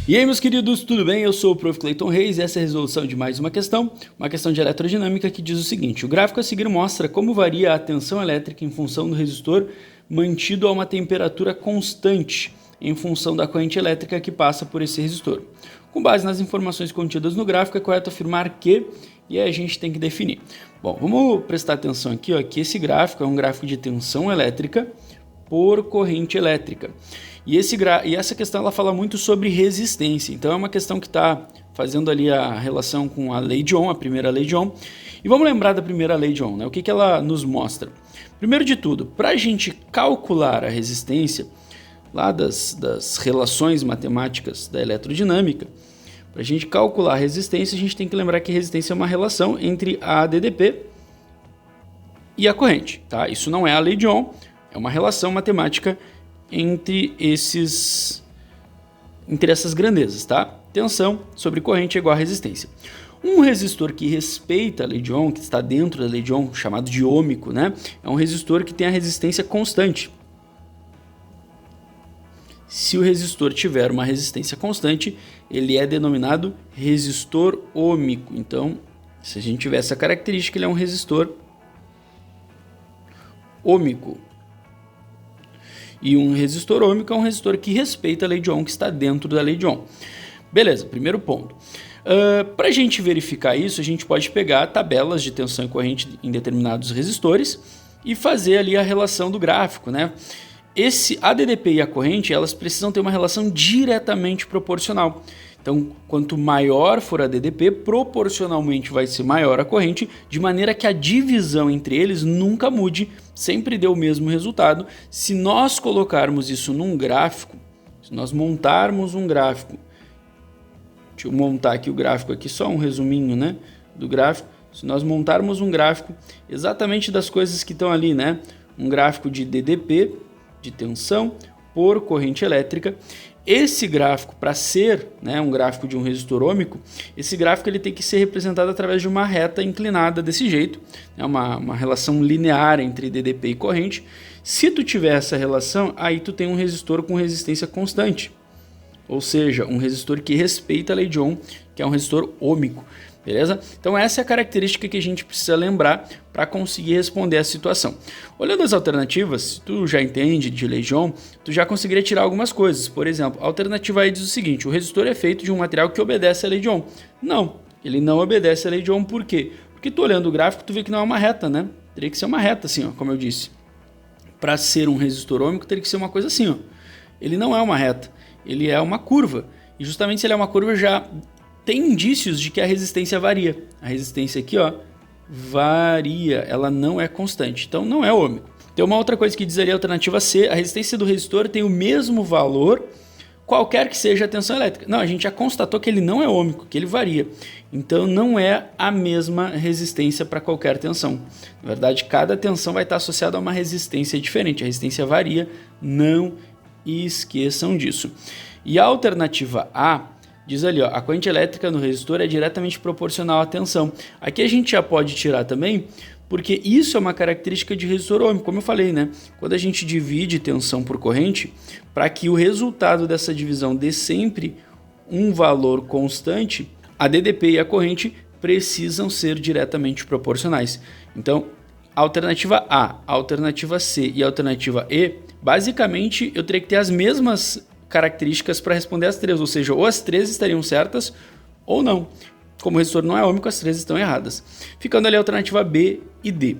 E aí, meus queridos, tudo bem? Eu sou o Prof. Clayton Reis e essa é a resolução de mais uma questão de eletrodinâmica que diz o seguinte: o gráfico a seguir mostra como varia a tensão elétrica em função do resistor mantido a uma temperatura constante em função da corrente elétrica que passa por esse resistor. Com base nas informações contidas no gráfico, é correto afirmar que, e aí a gente tem que definir. Bom, vamos prestar atenção aqui, ó, que esse gráfico é um gráfico de tensão elétrica por corrente elétrica. E essa questão ela fala muito sobre resistência, então é uma questão que está fazendo ali a relação com a lei de Ohm, a primeira lei de Ohm. E vamos lembrar da primeira lei de Ohm, né? O que ela nos mostra? Primeiro de tudo, para a gente calcular a resistência, lá das relações matemáticas da eletrodinâmica, para a gente calcular a resistência, a gente tem que lembrar que a resistência é uma relação entre a ADDP e a corrente, tá? Isso não é a lei de Ohm, é uma relação matemática entre essas grandezas, tá? Tensão sobre corrente é igual a resistência. Um resistor que respeita a lei de Ohm, que está dentro da lei de Ohm, chamado de ôhmico, né? É um resistor que tem a resistência constante. Se o resistor tiver uma resistência constante, ele é denominado resistor ôhmico. Então, se a gente tiver essa característica, ele é um resistor ôhmico. E um resistor ôhmico é um resistor que respeita a lei de Ohm, que está dentro da lei de Ohm. Beleza, primeiro ponto. Para a gente verificar isso, a gente pode pegar tabelas de tensão e corrente em determinados resistores e fazer ali a relação do gráfico, né? Esse ADDP e a corrente, elas precisam ter uma relação diretamente proporcional. Então, quanto maior for a ADDP, proporcionalmente vai ser maior a corrente, de maneira que a divisão entre eles nunca mude, sempre dê o mesmo resultado. Se nós colocarmos isso num gráfico, se nós montarmos um gráfico, deixa eu montar aqui o gráfico aqui, só um resuminho, né, do gráfico. Se nós montarmos um gráfico exatamente das coisas que estão ali, né, um gráfico de DDP, de tensão por corrente elétrica, esse gráfico, para ser, né, um gráfico de um resistor ôhmico, esse gráfico ele tem que ser representado através de uma reta inclinada desse jeito, é uma relação linear entre DDP e corrente. Se tu tiver essa relação, aí tu tem um resistor com resistência constante, ou seja, um resistor que respeita a lei de Ohm, que é um resistor ôhmico. Beleza? Então essa é a característica que a gente precisa lembrar para conseguir responder a situação. Olhando as alternativas, se tu já entende de lei de Ohm, tu já conseguiria tirar algumas coisas. Por exemplo, a alternativa aí diz o seguinte: o resistor é feito de um material que obedece à lei de Ohm. Não, ele não obedece à lei de Ohm. Por quê? Porque tu olhando o gráfico, tu vê que não é uma reta, né? Teria que ser uma reta assim, ó, como eu disse. Para ser um resistor ôhmico, teria que ser uma coisa assim, ó. Ele não é uma reta, ele é uma curva. E justamente se ele é uma curva, já tem indícios de que a resistência varia. A resistência aqui, ó, varia, ela não é constante, então não é ôhmico. Tem uma outra coisa que diz ali a alternativa C: a resistência do resistor tem o mesmo valor qualquer que seja a tensão elétrica. Não, a gente já constatou que ele não é ôhmico, que ele varia. Então não é a mesma resistência para qualquer tensão. Na verdade, cada tensão vai estar associada a uma resistência diferente. A resistência varia, não esqueçam disso. E a alternativa A diz ali, ó, a corrente elétrica no resistor é diretamente proporcional à tensão. Aqui a gente já pode tirar também, porque isso é uma característica de resistor ôhmico, como eu falei, né? Quando a gente divide tensão por corrente, para que o resultado dessa divisão dê sempre um valor constante, a DDP e a corrente precisam ser diretamente proporcionais. Então, a alternativa A, a alternativa C e a alternativa E, basicamente eu teria que ter as mesmas características para responder as três, ou seja, ou as três estariam certas ou não. Como o resistor não é ôhmico, as três estão erradas. Ficando ali a alternativa B e D.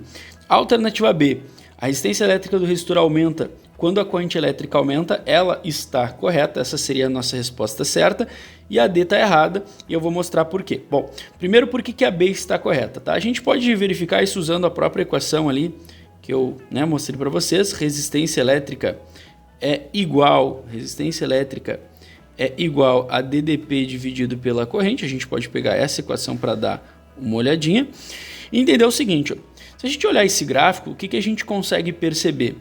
A alternativa B, a resistência elétrica do resistor aumenta quando a corrente elétrica aumenta, ela está correta, essa seria a nossa resposta certa, e a D está errada, e eu vou mostrar por quê. Bom, primeiro por que a B está correta, tá? A gente pode verificar isso usando a própria equação ali, que eu mostrei para vocês. Resistência elétrica é igual a DDP dividido pela corrente. A gente pode pegar essa equação para dar uma olhadinha e entender o seguinte, ó. Se a gente olhar esse gráfico, o que a gente consegue perceber?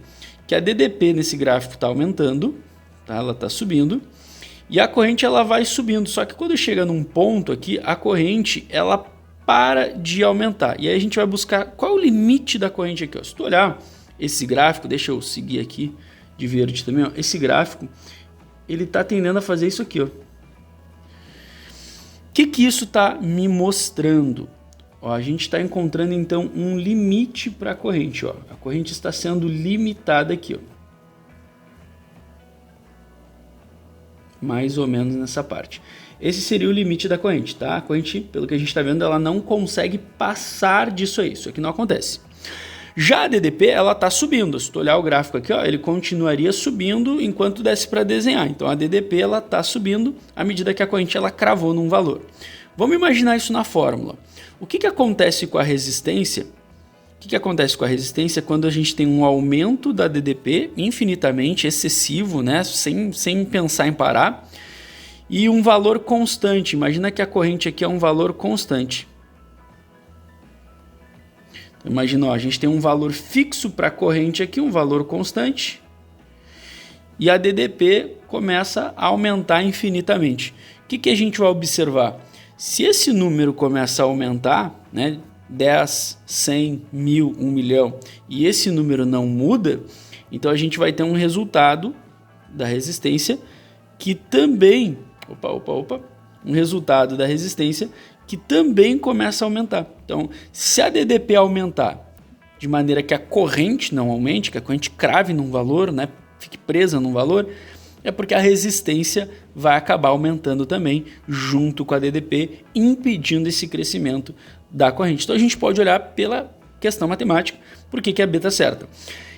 Que a DDP nesse gráfico está aumentando, tá? Ela está subindo, e a corrente ela vai subindo, só que quando chega num ponto aqui, a corrente ela para de aumentar, e aí a gente vai buscar qual é o limite da corrente aqui, ó. Se tu olhar esse gráfico, deixa eu seguir aqui de verde também, ó. Esse gráfico ele está tendendo a fazer isso aqui, ó. que isso está me mostrando? Ó, a gente está encontrando então um limite para a corrente. Ó. A corrente está sendo limitada aqui. Ó. Mais ou menos nessa parte. Esse seria o limite da corrente, tá? A corrente, pelo que a gente está vendo, ela não consegue passar disso aí. Isso aqui não acontece. Já a DDP, ela está subindo. Se tu olhar o gráfico aqui, ó, ele continuaria subindo enquanto desse para desenhar. Então a DDP ela está subindo à medida que a corrente ela cravou num valor. Vamos imaginar isso na fórmula. O que acontece com a resistência? O que acontece com a resistência quando a gente tem um aumento da DDP infinitamente excessivo, né, sem pensar em parar, e um valor constante? Imagina que a corrente aqui é um valor constante. Imagina, ó, a gente tem um valor fixo para a corrente aqui, um valor constante, e a DDP começa a aumentar infinitamente. O que a gente vai observar? Se esse número começa a aumentar, né, 10, 100, 1000, 1 milhão, e esse número não muda, então a gente vai ter um resultado da resistência que também, um resultado da resistência que também começa a aumentar. Então, se a DDP aumentar de maneira que a corrente não aumente, que a corrente crave num valor, né, fique presa num valor, é porque a resistência vai acabar aumentando também junto com a DDP, impedindo esse crescimento da corrente. Então a gente pode olhar pela questão matemática, por que a B está certa.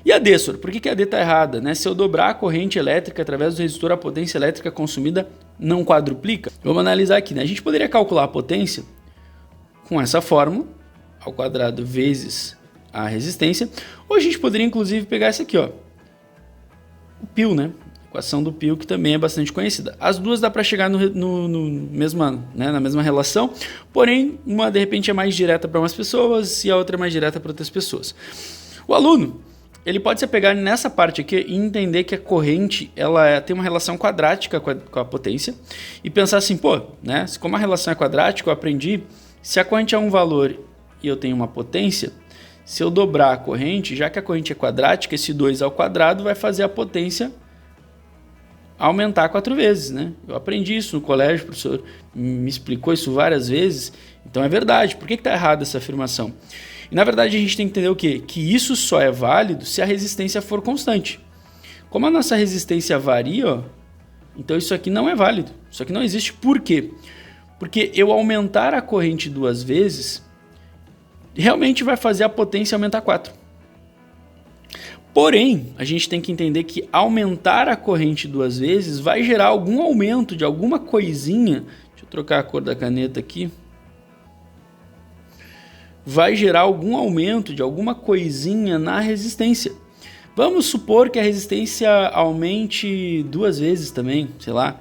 E a D, senhor, por que a D está errada? Né? Se eu dobrar a corrente elétrica através do resistor, a potência elétrica consumida não quadruplica? Vamos analisar aqui, né? A gente poderia calcular a potência com essa fórmula, ao quadrado vezes a resistência, ou a gente poderia inclusive pegar essa aqui, ó, o π, né? Equação do π, que também é bastante conhecida. As duas dá para chegar na mesma relação, porém uma de repente é mais direta para umas pessoas e a outra é mais direta para outras pessoas. O aluno, ele pode se pegar nessa parte aqui e entender que a corrente ela tem uma relação quadrática com a potência e pensar assim, pô, né, como a relação é quadrática, eu aprendi, se a corrente é um valor e eu tenho uma potência, se eu dobrar a corrente, já que a corrente é quadrática, esse 2 ao quadrado vai fazer a potência aumentar 4 vezes, né? Eu aprendi isso no colégio, o professor me explicou isso várias vezes, então é verdade. Por que está errada essa afirmação? E na verdade a gente tem que entender o quê? Que isso só é válido se a resistência for constante. Como a nossa resistência varia, ó, então isso aqui não é válido, isso aqui não existe. Por quê? Porque eu aumentar a corrente 2 vezes, realmente vai fazer a potência aumentar 4. Porém, a gente tem que entender que aumentar a corrente 2 vezes vai gerar algum aumento de alguma coisinha. Deixa eu trocar a cor da caneta aqui. Vai gerar algum aumento de alguma coisinha na resistência. Vamos supor que a resistência aumente 2 vezes também, sei lá.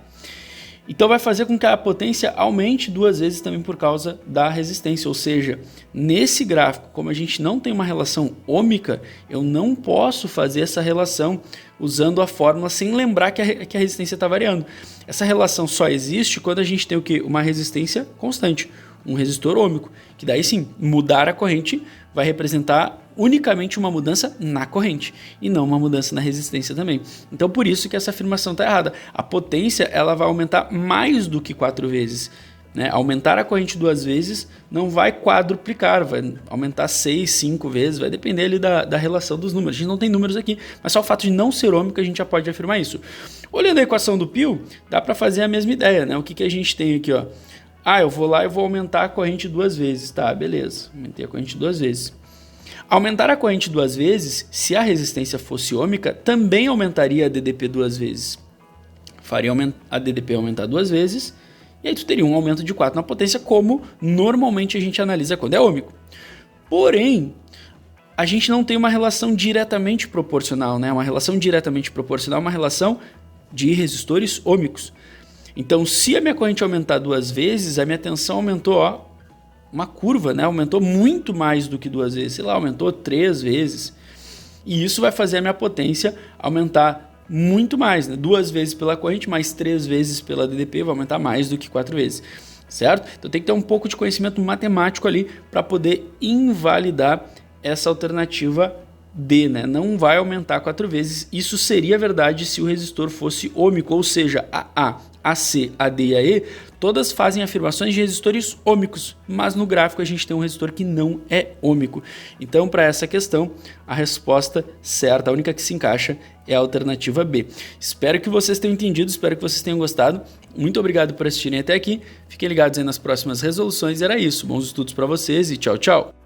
Então vai fazer com que a potência aumente 2 vezes também por causa da resistência. Ou seja, nesse gráfico, como a gente não tem uma relação ômica, eu não posso fazer essa relação usando a fórmula sem lembrar que a resistência está variando. Essa relação só existe quando a gente tem o quê? Uma resistência constante, um resistor ômico, que daí sim, mudar a corrente vai representar unicamente uma mudança na corrente e não uma mudança na resistência também. Então por isso que essa afirmação está errada. A potência ela vai aumentar mais do que 4 vezes. Né? Aumentar a corrente 2 vezes não vai quadruplicar, vai aumentar 6, 5 vezes, vai depender ali da relação dos números. A gente não tem números aqui, mas só o fato de não ser ômico a gente já pode afirmar isso. Olhando a equação do π, dá para fazer a mesma ideia. Né? O que a gente tem aqui? Ó? Eu vou lá e vou aumentar a corrente 2 vezes. Tá, beleza. Aumentei a corrente 2 vezes. Aumentar a corrente 2 vezes, se a resistência fosse ômica, também aumentaria a DDP 2 vezes. Faria a DDP aumentar 2 vezes, e aí tu teria um aumento de 4 na potência, como normalmente a gente analisa quando é ômico. Porém, a gente não tem uma relação diretamente proporcional, né? Uma relação diretamente proporcional é uma relação de resistores ômicos. Então, se a minha corrente aumentar 2 vezes, a minha tensão aumentou, ó, uma curva, né? Aumentou muito mais do que 2 vezes, sei lá, aumentou 3 vezes. E isso vai fazer a minha potência aumentar muito mais, né? 2 vezes pela corrente, mais 3 vezes pela DDP, vai aumentar mais do que 4 vezes, certo? Então tem que ter um pouco de conhecimento matemático ali para poder invalidar essa alternativa D, né? Não vai aumentar 4 vezes. Isso seria verdade se o resistor fosse ômico, ou seja, a A, a C, a D e a E, todas fazem afirmações de resistores ômicos, mas no gráfico a gente tem um resistor que não é ômico. Então, para essa questão, a resposta certa, a única que se encaixa, é a alternativa B. Espero que vocês tenham entendido, espero que vocês tenham gostado. Muito obrigado por assistirem até aqui. Fiquem ligados aí nas próximas resoluções. Era isso. Bons estudos para vocês e tchau, tchau!